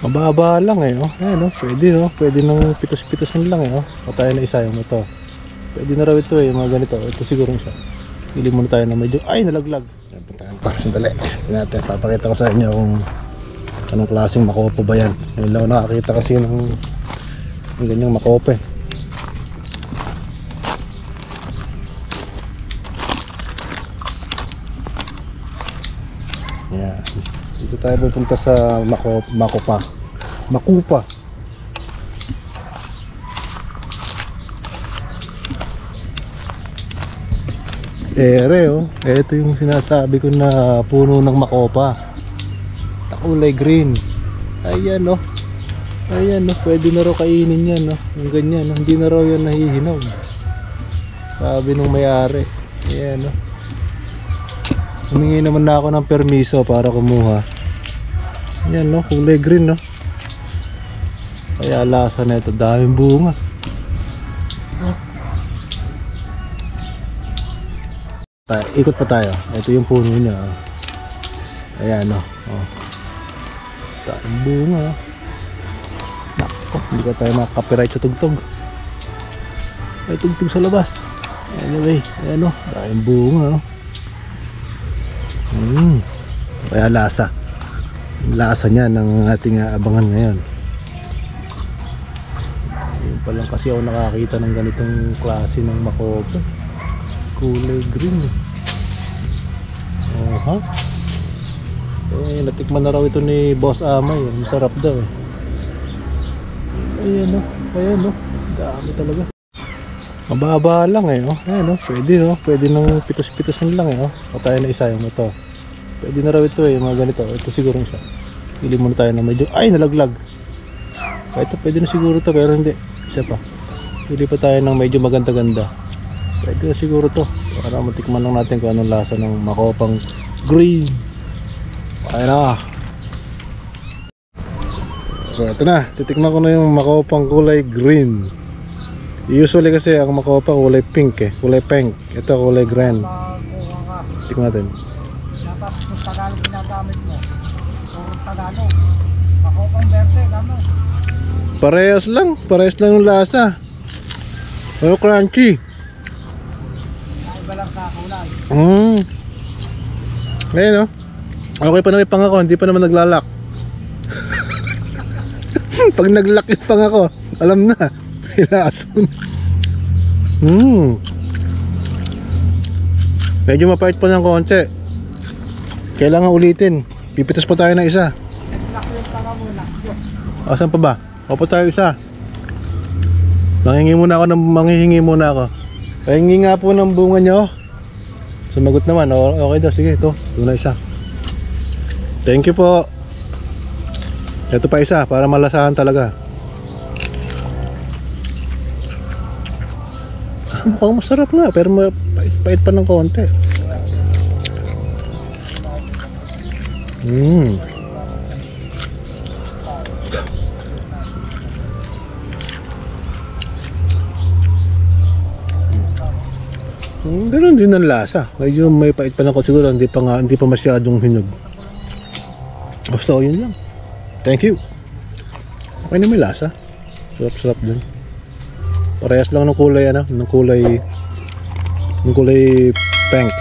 Mababa lang eh, oh. Ayan, oh. Pwede, no? Pwede nang pitos-pitosin lang eh, oh. Patayin na isa yung ito. Pwede na raw ito eh, mga ganito. Ito siguro isa. Pili muna tayo na medyo, ay, nalaglag. Ayan, puntahan pa. Sandali. Hindi natin, papakita ko sa inyo kung anong klaseng makopo ba yan. Ngayon lang nakakita kasi ng ganyang makopo eh. Ayan. Dito tayo pupunta sa Makupa. Ere, oh. Ito yung sinasabi ko na puno ng makopa na kulay green. Ayan, oh. Ayan, oh. Pwede na raw kainin yan, oh. Yung ganyan, oh. Hindi na raw yan nahihinog, sabi nung may-ari. Ayan, oh. Humingi naman na ako ng permiso para kumuha. Ayan, no, kulay green, no. Kaya lasa na ito, daming bunga. Ikot pa tayo. Ito yung puno niya. Ayan, no. Oh. Daming bunga. Nako, hindi ka tayo makaka-copyright sa tugtog. May tugtog sa labas. Anyway, ayan, no. Daming bunga, no. Kaya lasa niya ng ating abangan ngayon. Yun pa lang kasi ako nakakita ng ganitong klase ng makopa, kulay green eh. Natikman na raw ito ni Boss Amay. Masarap daw eh. Ayan, ayan, dami talaga. Mababa lang eh, oh. Ayan, pwede, no? Pwede nang pitos-pitosin lang eh, oh. Patayin na isa yung ito. Pwede na raw ito eh, mga ganito. Ito siguro isa. Pili muna tayo na medyo, ay, nalaglag. Ito pwede na siguro to, pero hindi. Isa pa. Pili pa tayo ng medyo maganda-ganda. Pwede na siguro to. Para matikman lang natin kung anong lasa ng makopang green. Ayan na. So ito na, titikman ko na yung makopang kulay green. Usually kasi ang makopa kulay pink eh, kulay pink. Ito kulay green. Tikman natin. Kung Tagalog ginagamit mo, puro Tagalog. Makopang verde, kamo. Parehas lang yung lasa. Pero crunchy. Iba lang sa kulay. Ayan, oh. Okay pa naman yung pangako, hindi pa naman naglalak. Pag naglock yung pangako, alam na. Ilason. Medyo mapait pa ng konti. Kailangan ulitin. Pipitas pa tayo ng isa. Asan pa ba? O pa tayo isa. Manghingi muna ako. Pahingi nga po ng bunga nyo. Sumagot naman. Okay daw, sige, ito na isa. Thank you po. Ito pa isa para malasahan talaga. Mukhang masarap nga, pero pait pa ng konti. Ganun din ang lasa. Medyo may pait pa ng konti. Siguro hindi pa masyadong hinog. Basta yun lang. Thank you. Okay na may lasa. Sarap din. Parehas lang ng kulay ng kulay pink.